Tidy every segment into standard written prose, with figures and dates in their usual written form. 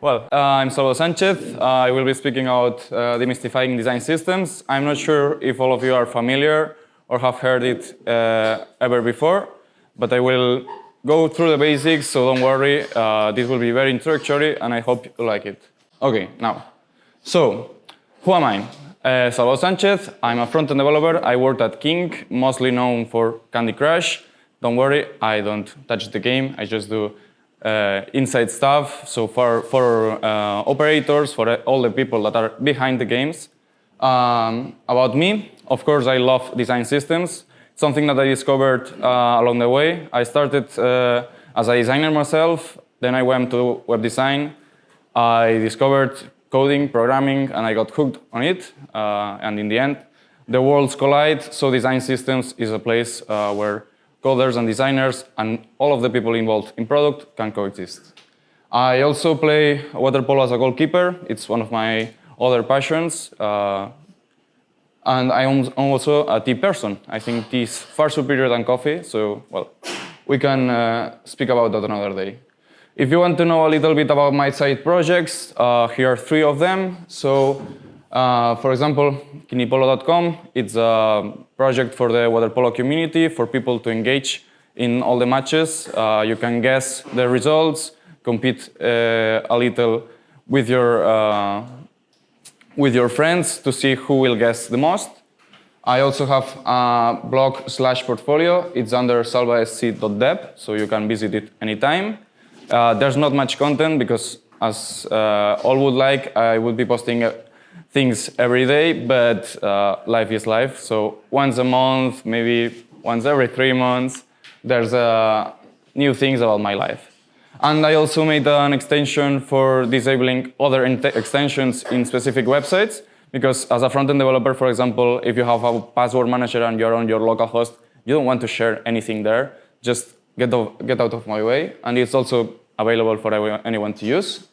I'm Salvador Sánchez. I will be speaking about demystifying design systems. I'm not sure if all of you are familiar or have heard it ever before, but I will go through the basics, so don't worry. This will be very introductory, and I hope you like it. Okay, now. So, who am I? Salvador Sánchez. I'm a front-end developer. I worked at King, mostly known for Candy Crush. Don't worry, I don't touch the game. I just do inside stuff. So for operators, for all the people that are behind the games. About me, of course, I love design systems. Something that I discovered along the way. I started as a designer myself. Then I went to web design. I discovered coding, programming, and I got hooked on it. And in the end, the worlds collide. So design systems is a place where coders and designers and all of the people involved in product can coexist. I also play water polo as a goalkeeper. It's one of my other passions. And I'm also a tea person. I think tea is far superior than coffee. So, well, we can speak about that another day. If you want to know a little bit about my side projects, here are 3 of them. So, for example, kinipolo.com, it's a project for the water polo community, for people to engage in all the matches. You can guess the results, compete a little with your friends to see who will guess the most. I also have a blog/portfolio. It's under salvasc.dev, so you can visit it anytime. There's not much content because, as all would like, I would be posting things every day, but life is life. So once a month, maybe once every 3 months, there's new things about my life. And I also made an extension for disabling other extensions in specific websites, because as a front-end developer, for example, if you have a password manager and you're on your local host, you don't want to share anything there. Just get out of my way. And it's also available for anyone to use.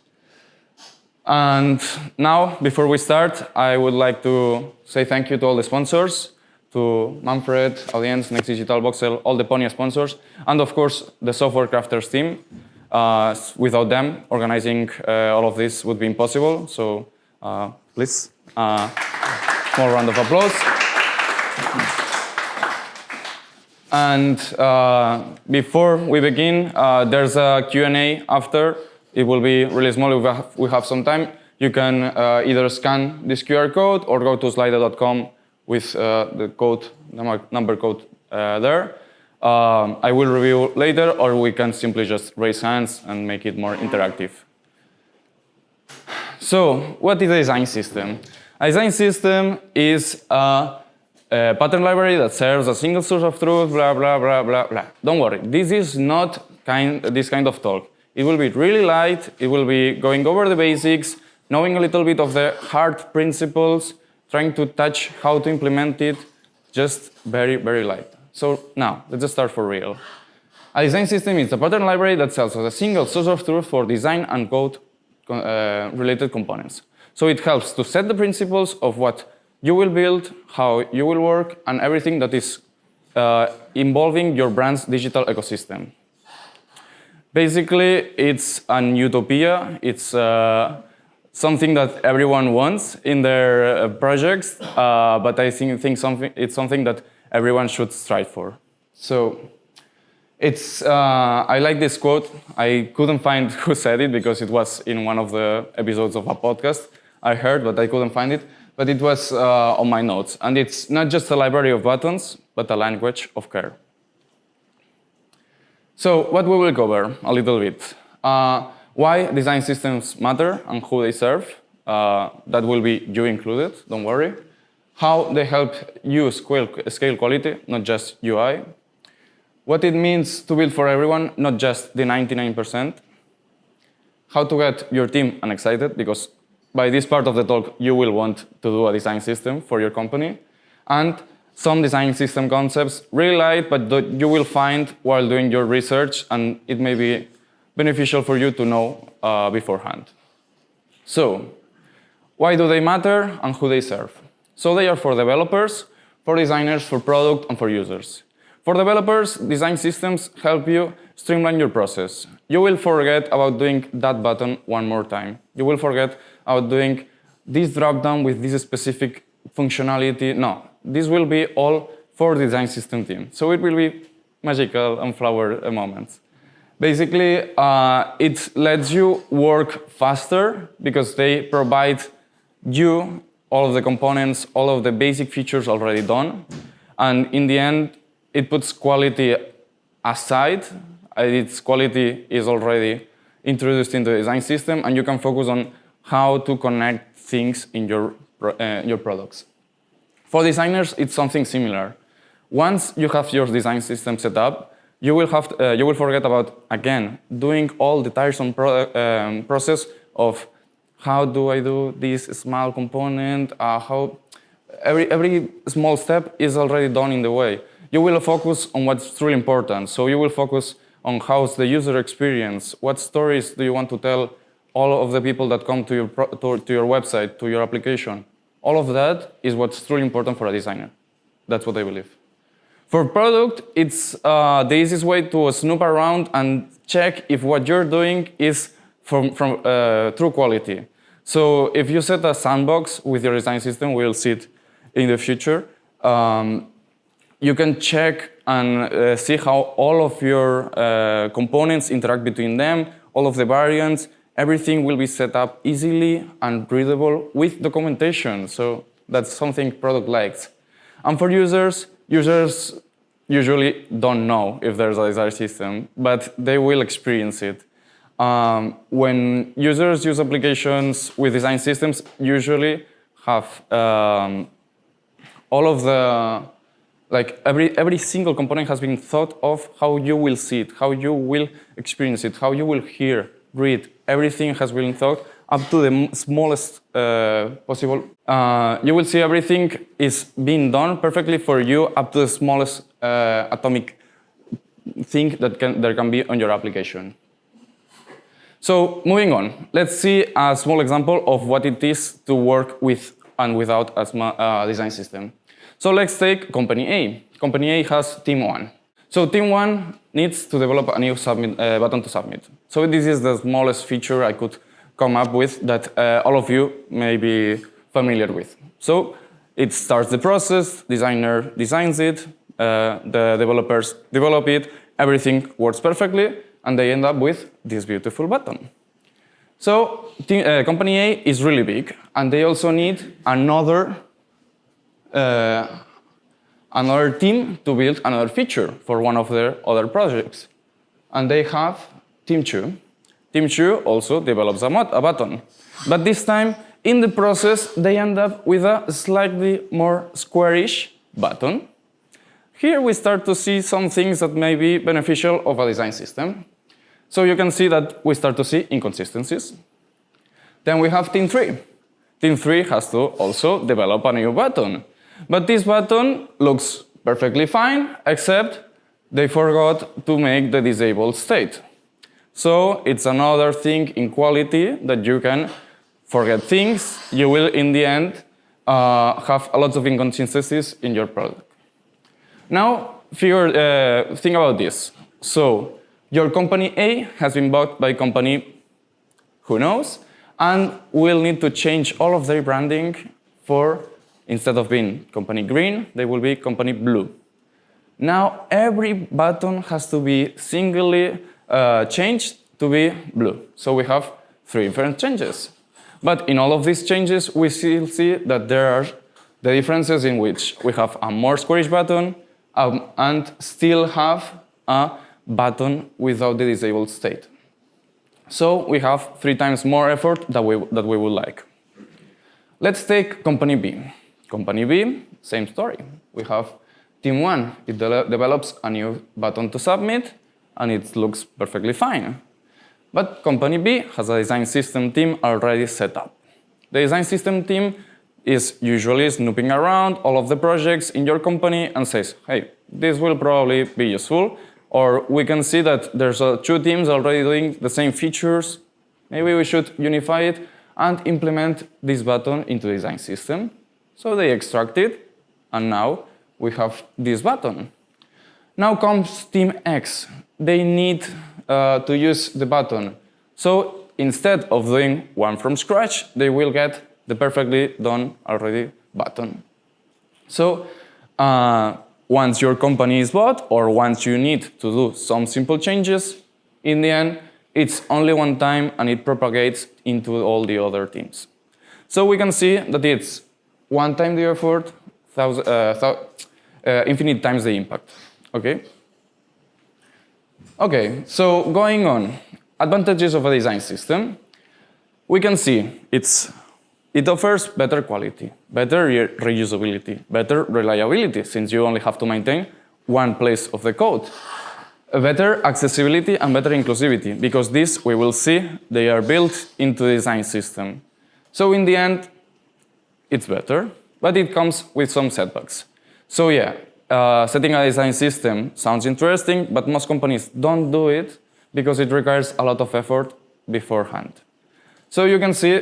And now, before we start, I would like to say thank you to all the sponsors, to Manfred, Audience, Next Digital, Voxel, all the Ponya sponsors, and of course, the Software Crafters team. Without them, organizing all of this would be impossible. So, please, small round of applause. And before we begin, there's a Q&A after. It will be really small if we have some time. You can either scan this QR code or go to slido.com with the code, number code there. I will review later, or we can simply just raise hands and make it more interactive. So, what is a design system? A design system is a pattern library that serves a single source of truth, blah, blah, blah, blah, blah. Don't worry, this is not this kind of talk. It will be really light. It will be going over the basics, knowing a little bit of the hard principles, trying to touch how to implement it, just very, very light. So now, let's just start for real. A design system is a pattern library that serves as a single source of truth for design and code related components. So it helps to set the principles of what you will build, how you will work, and everything that is involving your brand's digital ecosystem. Basically, it's an utopia. It's something that everyone wants in their projects, but I think it's something that everyone should strive for. So, I like this quote. I couldn't find who said it because it was in one of the episodes of a podcast I heard, but I couldn't find it. But it was on my notes. And it's not just a library of buttons, but a language of care. So what we will cover a little bit. Why design systems matter and who they serve. That will be you included, don't worry. How they help you scale quality, not just UI. What it means to build for everyone, not just the 99%. How to get your team unexcited, because by this part of the talk, you will want to do a design system for your company. And some design system concepts, really light, but that you will find while doing your research, and it may be beneficial for you to know beforehand. So, why do they matter and who they serve? So they are for developers, for designers, for product, and for users. For developers, design systems help you streamline your process. you will forget about doing that button one more time. You will forget about doing this dropdown with this specific functionality. No, this will be all for the design system team. So it will be magical and flower moments. Basically, it lets you work faster because they provide you all of the components, all of the basic features already done. And in the end, it puts quality aside. Its quality is already introduced in the design system, and you can focus on how to connect things in your products. For designers, it's something similar. Once you have your design system set up, you will forget about, again, doing all the tiresome process of how do I do this small component, how every small step is already done in the way. You will focus on what's truly important. So you will focus on how's the user experience, what stories do you want to tell all of the people that come to your website, to your application. All of that is what's truly important for a designer. That's what I believe. For product, it's the easiest way to snoop around and check if what you're doing is from true quality. So if you set a sandbox with your design system, we'll see it in the future. You can check and see how all of your components interact between them, all of the variants, everything will be set up easily and readable with documentation. So that's something product likes. And for users usually don't know if there's a design system, but they will experience it. When users use applications with design systems, usually have all of the, like every single component has been thought of how you will see it, how you will experience it, how you will hear, read. Everything has been thought up to the smallest possible. You will see everything is being done perfectly for you up to the smallest atomic thing that there can be on your application. So moving on, let's see a small example of what it is to work with and without a design system. So let's take company A. Company A has team 1. So team 1 needs to develop a new button to submit. So this is the smallest feature I could come up with that all of you may be familiar with. So it starts the process, designer designs it, the developers develop it, everything works perfectly, and they end up with this beautiful button. So company A is really big, and they also need another team to build another feature for one of their other projects. And they have team 2. Team 2 also develops a button. But this time, in the process, they end up with a slightly more squarish button. Here we start to see some things that may be beneficial of a design system. So you can see that we start to see inconsistencies. Then we have team 3. Team 3 has to also develop a new button. But this button looks perfectly fine, except they forgot to make the disabled state. So it's another thing in quality that you can forget things. You will, in the end, have a lot of inconsistencies in your product. Now, think about this. So your company A has been bought by company who knows, and will need to change all of their branding for, instead of being company green, they will be company blue. Now, every button has to be singly changed to be blue. So we have 3 different changes. But in all of these changes, we still see that there are the differences in which we have a more squarish button and still have a button without the disabled state. So we have 3 times more effort that we would like. Let's take company B. Company B, same story. We have team 1. It develops a new button to submit, and it looks perfectly fine. But company B has a design system team already set up. The design system team is usually snooping around all of the projects in your company and says, hey, this will probably be useful. Or we can see that there's 2 teams already doing the same features. Maybe we should unify it and implement this button into the design system. So they extract it, and now we have this button. Now comes team X. They need to use the button. So instead of doing one from scratch, they will get the perfectly done already button. So once your company is bought, or once you need to do some simple changes, in the end, it's only one time and it propagates into all the other teams. So we can see that it's one time the effort, infinite times the impact. Okay? Okay, so going on. Advantages of a design system. We can see it offers better quality, better reusability, better reliability, since you only have to maintain one place of the code. Better accessibility and better inclusivity, because this, we will see, they are built into the design system. So in the end, it's better, but it comes with some setbacks. So yeah, setting a design system sounds interesting, but most companies don't do it because it requires a lot of effort beforehand. So you can see,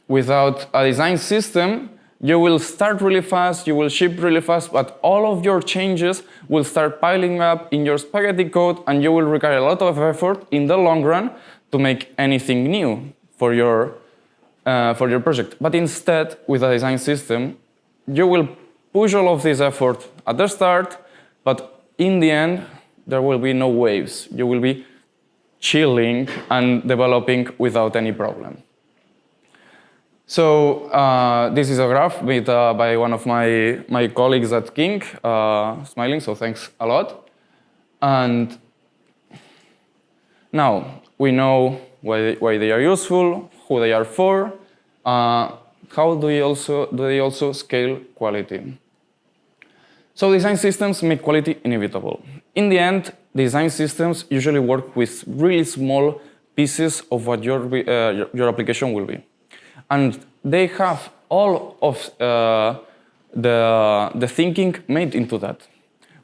without a design system, you will start really fast, you will ship really fast, but all of your changes will start piling up in your spaghetti code, and you will require a lot of effort in the long run to make anything new for your project. But instead, with a design system, you will push all of this effort at the start, but in the end, there will be no waves. You will be chilling and developing without any problem. So this is a graph made by one of my colleagues at King, smiling, so thanks a lot. And now we know why they are useful, who they are for, how do they also scale quality. So design systems make quality inevitable. In the end, design systems usually work with really small pieces of what your application will be. And they have all of the thinking made into that.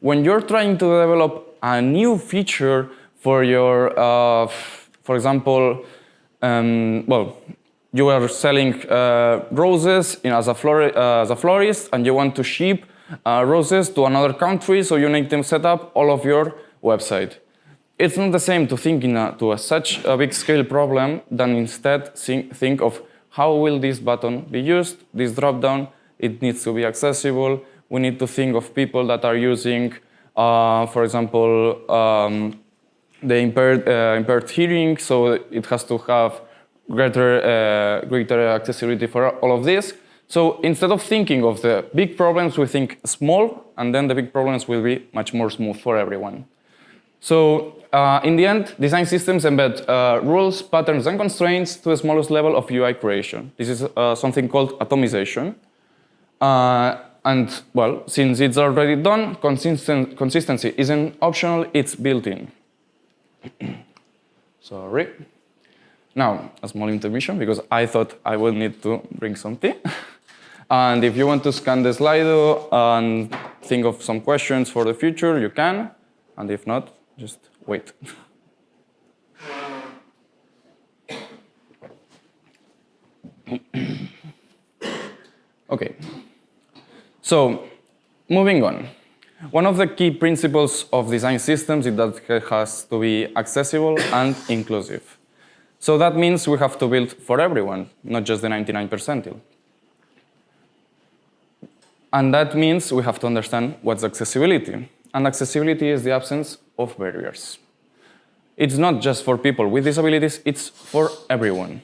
When you're trying to develop a new feature for your, for example, you are selling roses as a florist, and you want to ship roses to another country, so you need them set up all of your website. It's not the same to think to such a big scale problem than instead think of how will this button be used, this drop-down, it needs to be accessible. We need to think of people that are using, for example, the impaired hearing, so it has to have greater accessibility for all of this. So instead of thinking of the big problems, we think small, and then the big problems will be much more smooth for everyone. So in the end, design systems embed rules, patterns, and constraints to the smallest level of UI creation. This is something called atomization. And well, since it's already done, consistency isn't optional, it's built in. Sorry. Now, a small intermission, because I thought I would need to bring some tea. And if you want to scan the Slido and think of some questions for the future, you can. And if not, just wait. Okay. So, moving on. One of the key principles of design systems is that it has to be accessible and inclusive. So that means we have to build for everyone, not just the 99 percentile. And that means we have to understand what's accessibility. And accessibility is the absence of barriers. It's not just for people with disabilities, it's for everyone.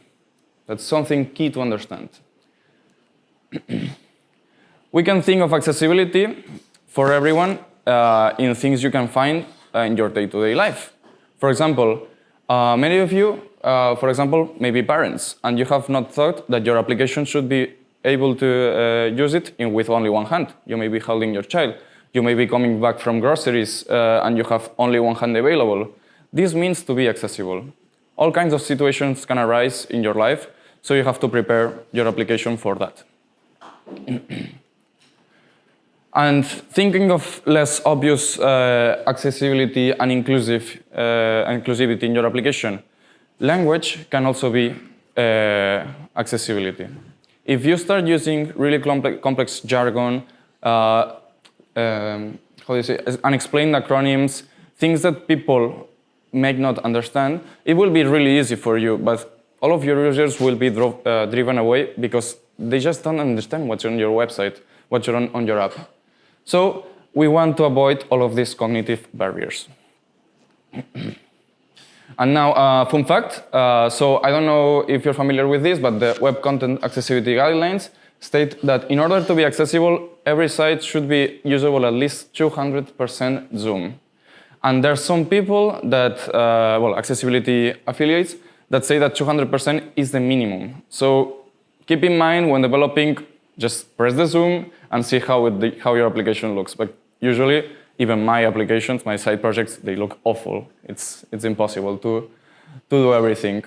That's something key to understand. We can think of accessibility for everyone in things you can find in your day-to-day life. For example, many of you, for example, may be parents, and you have not thought that your application should be able to use it with only one hand. You may be holding your child. You may be coming back from groceries and you have only one hand available. This means to be accessible. All kinds of situations can arise in your life, so you have to prepare your application for that. And thinking of less obvious accessibility and inclusivity in your application, language can also be accessibility. If you start using really complex jargon, unexplained acronyms, things that people may not understand, it will be really easy for you, but all of your users will be driven away because they just don't understand what's on your website, what's on your app. So we want to avoid all of these cognitive barriers. And now, fun fact. So I don't know if you're familiar with this, but the Web Content Accessibility Guidelines state that in order to be accessible, every site should be usable at least 200% zoom. And there's some people that, accessibility affiliates, that say that 200% is the minimum. So keep in mind when developing, just press the zoom and see how your application looks. But usually, even my applications, my side projects, they look awful. It's impossible to do everything.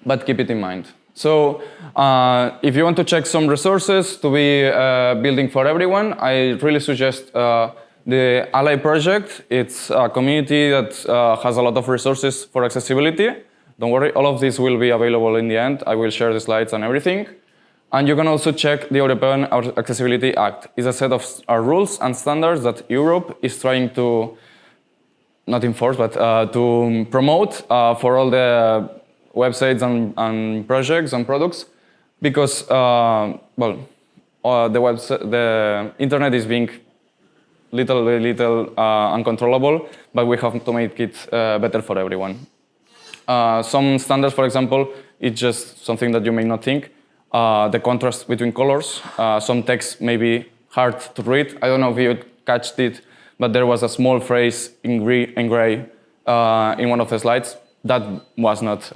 But keep it in mind. So if you want to check some resources to be building for everyone, I really suggest the Ally project. It's a community that has a lot of resources for accessibility. Don't worry, all of this will be available in the end. I will share the slides and everything. And you can also check the European Accessibility Act. It's a set of rules and standards that Europe is trying to, not enforce, but to promote for all the websites and projects and products, because the internet is being little uncontrollable, but we have to make it better for everyone. Some standards, for example, it's just something that you may not think. The contrast between colors. Some text may be hard to read. I don't know if you catched it, but there was a small phrase in gray in one of the slides that was not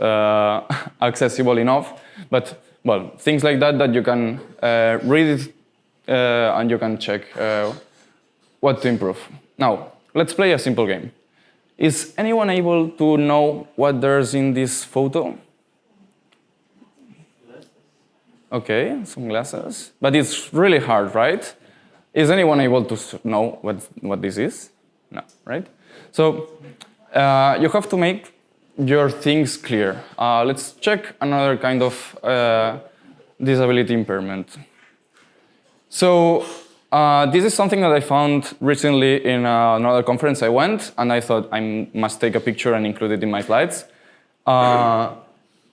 accessible enough. But well, things like that you can read it and you can check what to improve. Now, let's play a simple game. Is anyone able to know what there's in this photo? Okay, some glasses. But it's really hard, right? Is anyone able to know what this is? No, right? So you have to make your things clear. Let's check another kind of disability impairment. So this is something that I found recently in another conference I went, and I thought I must take a picture and include it in my slides.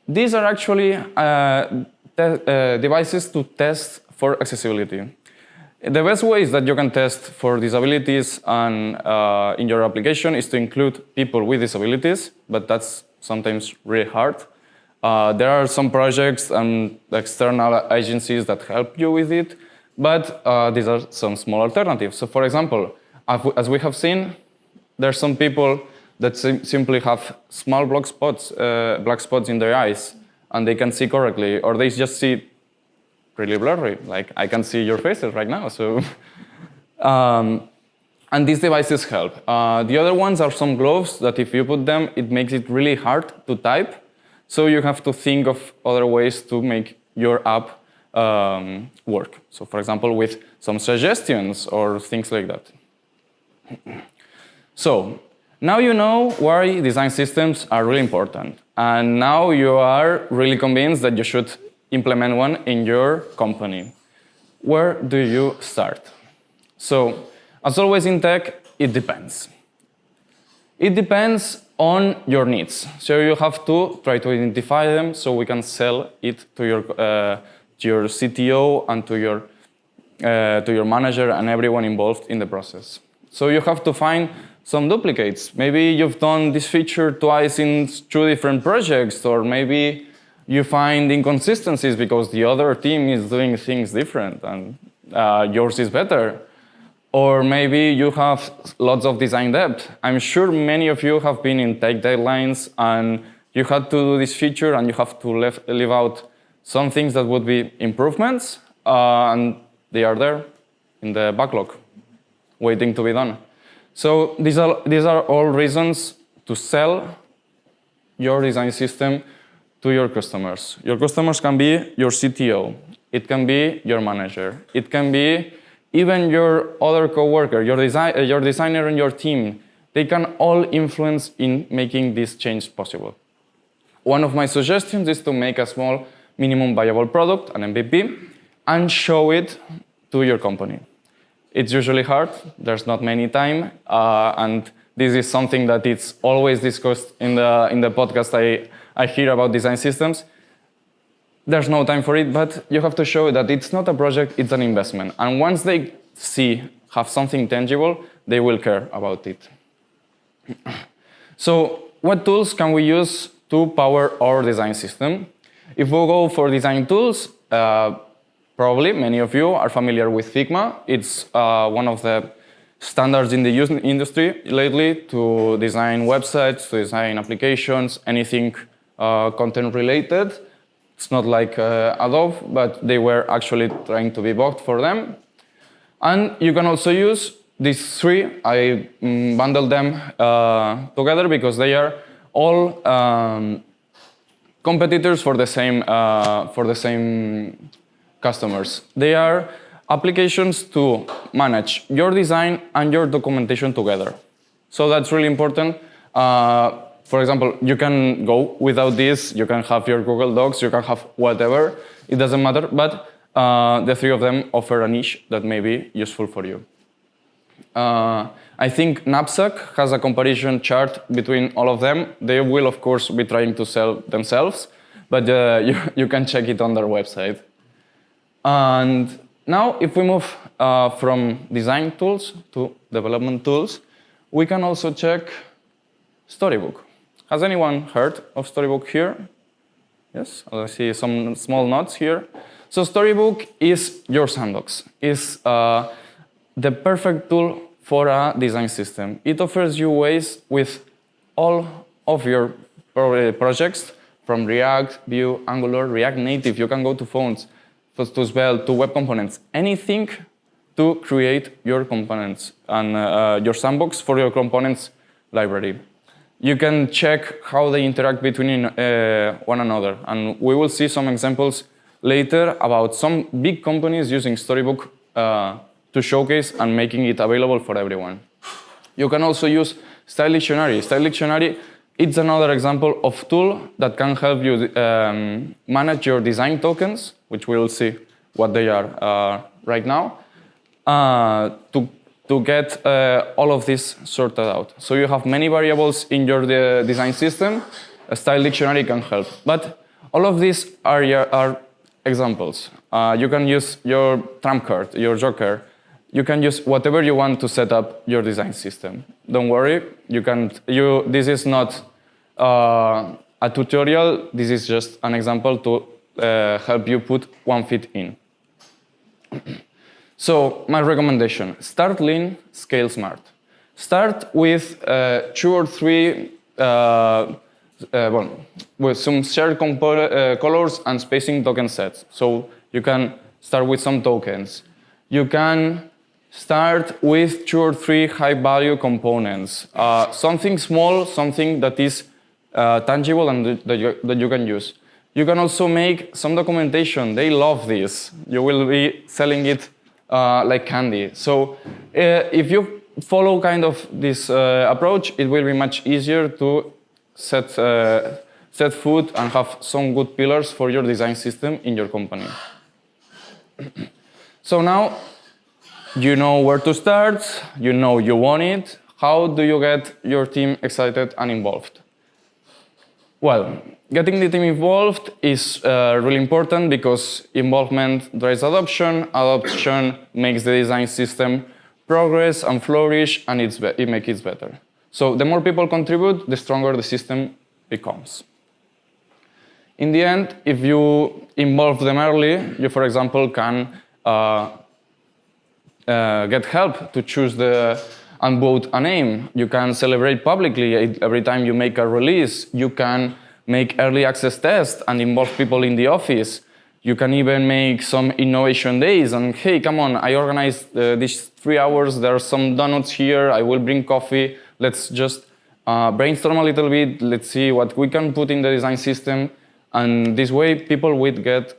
These are actually devices to test for accessibility. The best ways that you can test for disabilities and in your application is to include people with disabilities, but that's sometimes really hard. There are some projects and external agencies that help you with it, but these are some small alternatives. So for example, as we have seen, there are some people that simply have small black spots in their eyes, and they can see correctly, or they just see really blurry. Like I can see your faces right now. So, and these devices help. The other ones are some gloves that if you put them, it makes it really hard to type. So you have to think of other ways to make your app work. So for example, with some suggestions or things like that. So now you know why design systems are really important. And now you are really convinced that you should implement one in your company. Where do you start? So, as always in tech, it depends. It depends on your needs. So you have to try to identify them so we can sell it to your CTO and to your manager and everyone involved in the process. So you have to find some duplicates. Maybe you've done this feature twice in 2 different projects, or maybe you find inconsistencies because the other team is doing things different and yours is better. Or maybe you have lots of design debt. I'm sure many of you have been in tech deadlines and you had to do this feature and you have to leave out some things that would be improvements, and they are there in the backlog, waiting to be done. So these are all reasons to sell your design system to your customers. Your customers can be your CTO. It can be your manager. It can be even your other coworker, your designer and your team. They can all influence in making this change possible. One of my suggestions is to make a small minimum viable product, an MVP, and show it to your company. It's usually hard, there's not many time, and This is something that it's always discussed in the podcast I hear about design systems. There's no time for it, but you have to show that it's not a project, it's an investment. And once they have something tangible, they will care about it. So what tools can we use to power our design system? If we go for design tools, probably many of you are familiar with Figma. It's one of the standards in the industry lately to design websites, to design applications, anything content related. It's not like Adobe, but they were actually trying to be bought for them. And you can also use these three. I bundled them together because they are all competitors for the same customers. They are applications to manage your design and your documentation together. So that's really important. For example, you can go without this, you can have your Google Docs, you can have whatever, it doesn't matter, but the three of them offer a niche that may be useful for you. I think Knapsack has a comparison chart between all of them. They will, of course, be trying to sell themselves, but you can check it on their website. And now, if we move from design tools to development tools, we can also check Storybook. Has anyone heard of Storybook here? Yes, I see some small nods here. So Storybook is your sandbox. It's the perfect tool for a design system. It offers you ways with all of your projects, from React, Vue, Angular, React Native. You can go to phones, to Svelte, to web components, anything to create your components and your sandbox for your components library. You can check how they interact between one another. And we will see some examples later about some big companies using Storybook to showcase and making it available for everyone. You can also use Style Dictionary. Style Dictionary, it's another example of tool that can help you manage your design tokens, which we will see what they are right now, to get all of this sorted out. So you have many variables in your design system. A Style Dictionary can help. But all of these are examples. You can use your trump card, your joker. You can use whatever you want to set up your design system. Don't worry, this is not a tutorial. This is just an example to help you put one fit in. So my recommendation, start lean, scale smart. Start with 2 or 3, with some shared colors and spacing token sets. So you can start with some tokens. You can start with 2 or 3 high value components. Something small, something that is tangible and that you can use. You can also make some documentation. They love this. You will be selling it like candy. So if you follow kind of this approach, it will be much easier to set foot and have some good pillars for your design system in your company. So now you know where to start, you know you want it. How do you get your team excited and involved? Well, getting the team involved is really important because involvement drives adoption. Adoption makes the design system progress and flourish, and it makes it better. So the more people contribute, the stronger the system becomes. In the end, if you involve them early, you, for example, can get help to choose and vote a name. You can celebrate publicly every time you make a release. You can make early access tests and involve people in the office. You can even make some innovation days and, hey, come on, I organized these 3 hours, there are some donuts here, I will bring coffee. Let's just brainstorm a little bit, let's see what we can put in the design system. And this way, people will get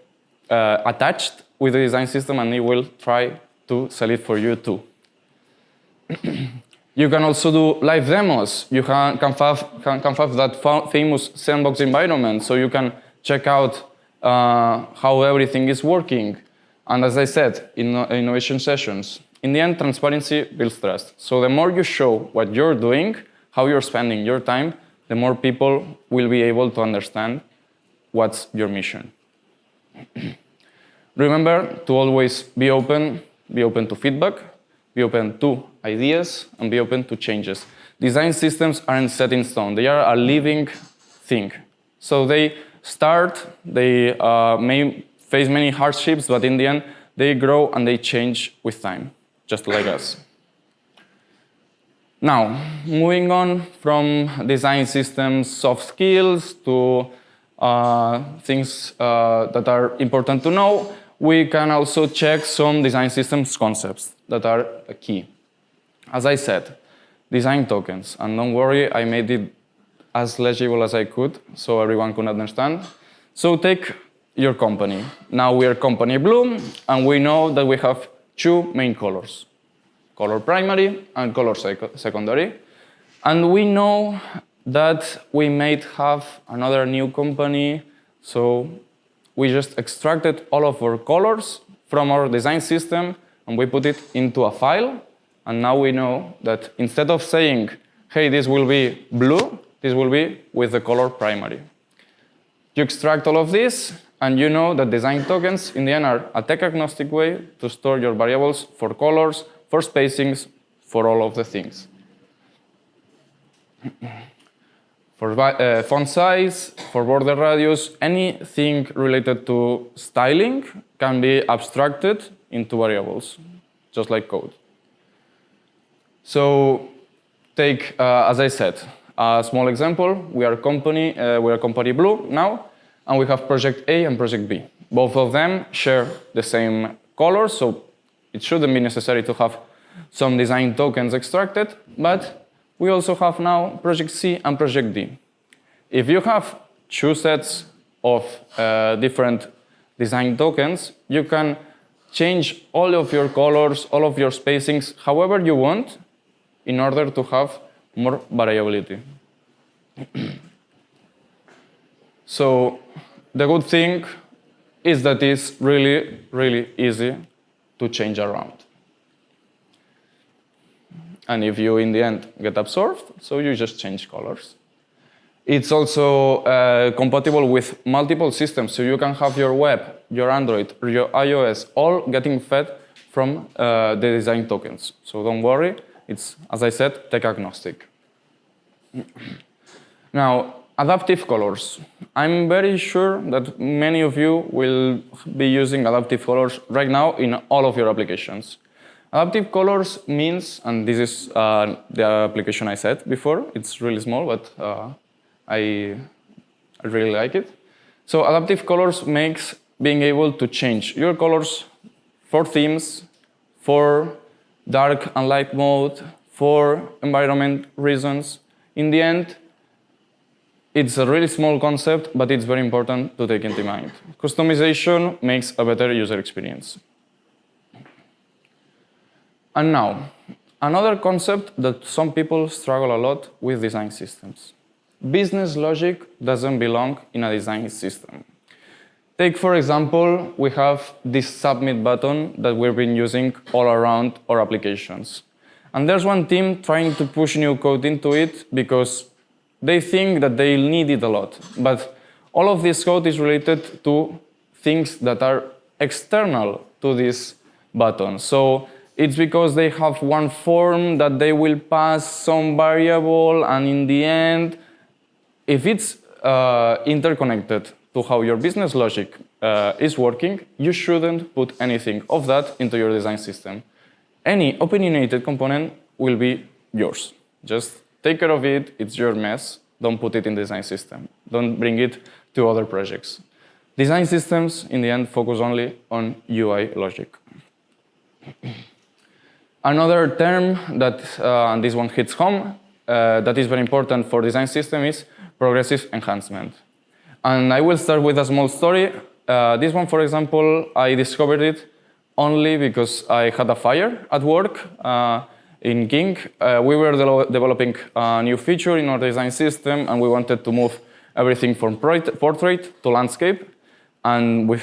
attached with the design system and they will try to sell it for you too. You can also do live demos. You can have that famous sandbox environment, so you can check out how everything is working. And as I said, innovation sessions. in the end, transparency builds trust. So the more you show what you're doing, how you're spending your time, the more people will be able to understand what's your mission. Remember to always be open to feedback, be open to ideas, and be open to changes. Design systems aren't set in stone. They are a living thing. So they start, they may face many hardships, but in the end, they grow and they change with time, just like us. Now, moving on from design systems soft skills to things that are important to know, we can also check some design systems concepts that are key. As I said, design tokens, and don't worry, I made it as legible as I could so everyone could understand. So take your company. Now we are company blue, and we know that we have two main colors, color primary and color secondary. And we know that we might have another new company, so we just extracted all of our colors from our design system and we put it into a file. And now we know that instead of saying, hey, this will be blue, this will be with the color primary. You extract all of this, and you know that design tokens in the end are a tech-agnostic way to store your variables for colors, for spacings, for all of the things. For font size, for border radius, anything related to styling can be abstracted into variables, just like code. So take, as I said, a small example. We are company blue now, and we have project A and project B. Both of them share the same color, so it shouldn't be necessary to have some design tokens extracted, but we also have now project C and project D. If you have two sets of different design tokens, you can change all of your colors, all of your spacings, however you want, in order to have more variability. So the good thing is that it's really, really easy to change around. And if you, in the end, get absorbed, so you just change colors. It's also compatible with multiple systems, so you can have your web, your Android, or your iOS all getting fed from the design tokens. So don't worry, it's, as I said, tech-agnostic. Now, adaptive colors. I'm very sure that many of you will be using adaptive colors right now in all of your applications. Adaptive colors means, and this is the application I said before, it's really small, but I really like it. So adaptive colors makes being able to change your colors for themes, for dark and light mode, for environment reasons. In the end, it's a really small concept, but it's very important to take into mind. Customization makes a better user experience. And now, another concept that some people struggle a lot with design systems. Business logic doesn't belong in a design system. Take, for example, we have this submit button that we've been using all around our applications. And there's one team trying to push new code into it because they think that they need it a lot. But all of this code is related to things that are external to this button. So it's because they have one form that they will pass some variable, and in the end, if it's interconnected to how your business logic is working, you shouldn't put anything of that into your design system. Any opinionated component will be yours. Just take care of it, it's your mess. Don't put it in the design system. Don't bring it to other projects. Design systems, in the end, focus only on UI logic. Another term that, and this one hits home, that is very important for design system is progressive enhancement. And I will start with a small story. This one, for example, I discovered it only because I had a fire at work in King. We were developing a new feature in our design system, and we wanted to move everything from portrait to landscape. And we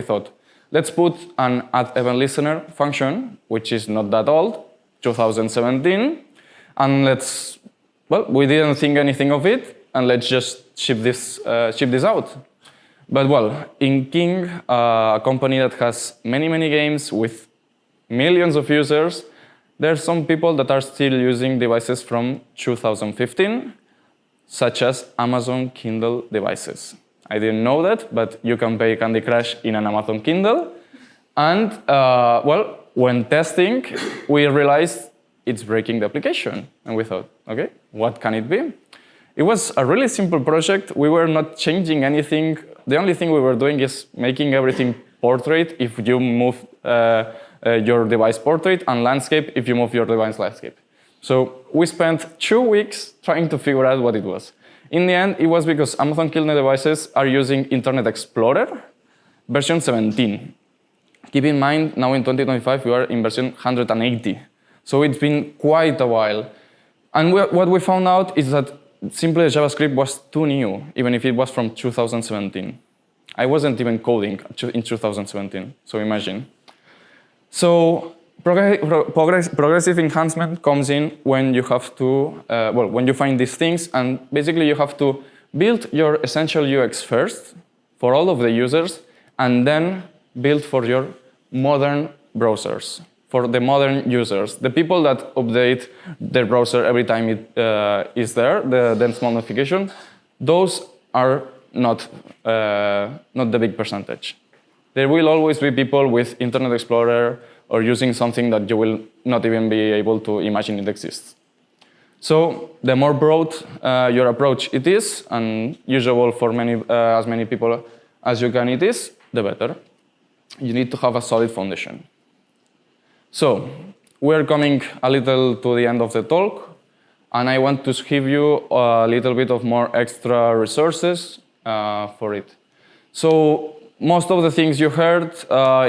thought, let's put an add event listener function, which is not that old, 2017, and we didn't think anything of it, and let's just ship this out. But well, in King, a company that has many games with millions of users, there's some people that are still using devices from 2015, such as Amazon Kindle devices. I didn't know that, but you can play Candy Crush in an Amazon Kindle. And when testing, we realized it's breaking the application. And we thought, okay, what can it be? It was a really simple project. We were not changing anything. The only thing we were doing is making everything portrait if you move your device portrait, and landscape if you move your device landscape. So we spent 2 weeks trying to figure out what it was. In the end, it was because Amazon Kindle devices are using Internet Explorer version 17. Keep in mind, now in 2025, we are in version 180. So it's been quite a while. And what we found out is that simply JavaScript was too new, even if it was from 2017. I wasn't even coding in 2017, so imagine. So progressive enhancement comes in when you have to, when you find these things, and basically you have to build your essential UX first for all of the users, and then build for your modern browsers, for the modern users, the people that update their browser every time it is there, the small notification. Those are not the big percentage. There will always be people with Internet Explorer or using something that you will not even be able to imagine it exists. So the more broad your approach it is, and usable for as many people as you can it is, the better. You need to have a solid foundation. So we're coming a little to the end of the talk, and I want to give you a little bit of more extra resources for it. So most of the things you heard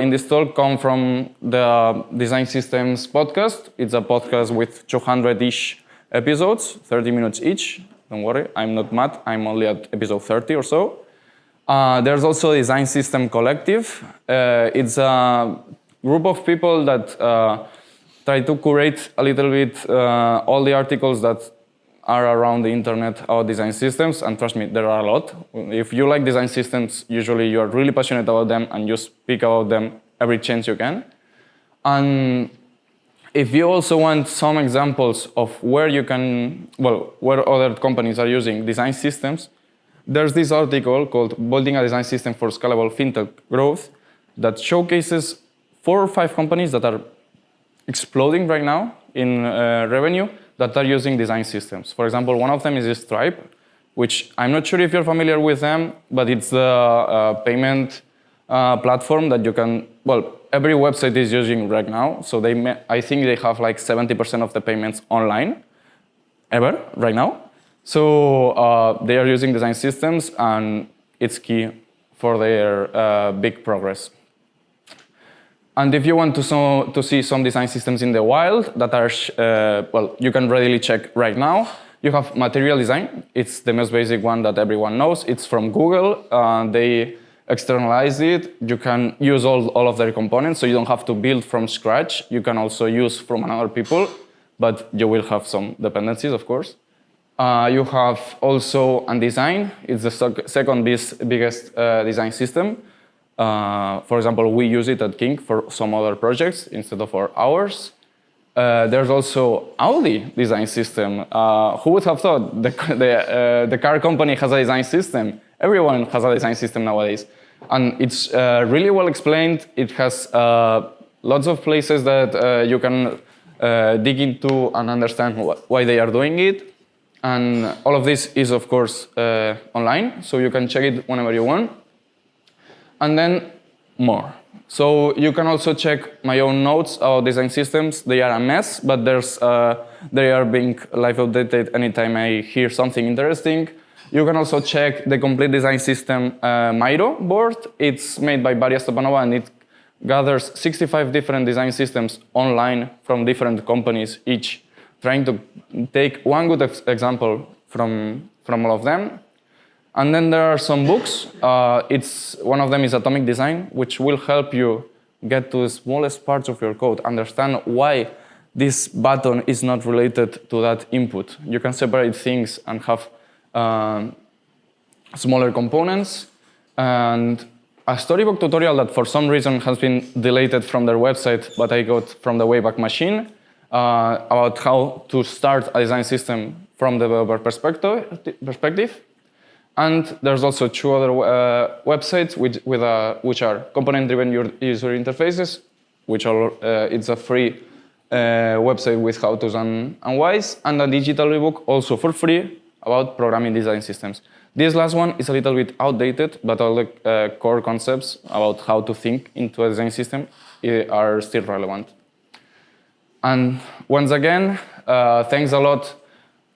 in this talk come from the Design Systems podcast. It's a podcast with 200-ish episodes, 30 minutes each. Don't worry, I'm not mad. I'm only at episode 30 or so. There's also Design System Collective. It's a group of people that try to curate a little bit all the articles that are around the internet about design systems, and trust me, there are a lot. If you like design systems, usually you are really passionate about them and you speak about them every chance you can. And if you also want some examples of where you can, where other companies are using design systems, there's this article called Building a Design System for Scalable FinTech Growth that showcases 4 or 5 companies that are exploding right now in revenue that are using design systems. For example, one of them is Stripe, which I'm not sure if you're familiar with them, but it's the payment platform that you can, every website is using right now. So I think they have like 70% of the payments online ever right now. So they are using design systems, and it's key for their big progress. And if you want to see some design systems in the wild that are, you can readily check right now. You have Material Design. It's the most basic one that everyone knows. It's from Google. They externalize it. You can use all of their components, so you don't have to build from scratch. You can also use from another people, but you will have some dependencies, of course. You have also Undesign. It's the second biggest design system. For example, we use it at King for some other projects instead of for ours. There's also Audi design system. Who would have thought the car company has a design system? Everyone has a design system nowadays. And it's really well explained. It has lots of places that you can dig into and understand why they are doing it. And all of this is, of course, online, so you can check it whenever you want. And then more. So you can also check my own notes about design systems. They are a mess, but they are being live updated anytime I hear something interesting. You can also check the complete design system Miro board. It's made by Barry Stepanova, and it gathers 65 different design systems online from different companies, each trying to take one good example from all of them. And then there are some books. One of them is Atomic Design, which will help you get to the smallest parts of your code, understand why this button is not related to that input. You can separate things and have smaller components. And a storybook tutorial that for some reason has been deleted from their website, but I got from the Wayback Machine, about how to start a design system from the developer perspective. And there's also 2 other websites which are component-driven user interfaces, which are it's a free website with how-tos and whys, and a digital ebook also for free about programming design systems. This last one is a little bit outdated, but all the core concepts about how to think into a design system are still relevant. And once again, thanks a lot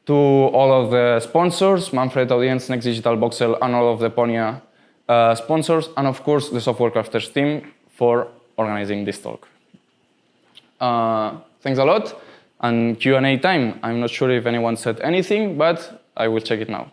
to all of the sponsors, Manfred Audience, Next Digital Voxel, and all of the Ponya sponsors, and of course the Software Crafters team for organizing this talk. Thanks a lot, and Q&A time. I'm not sure if anyone said anything, but I will check it now.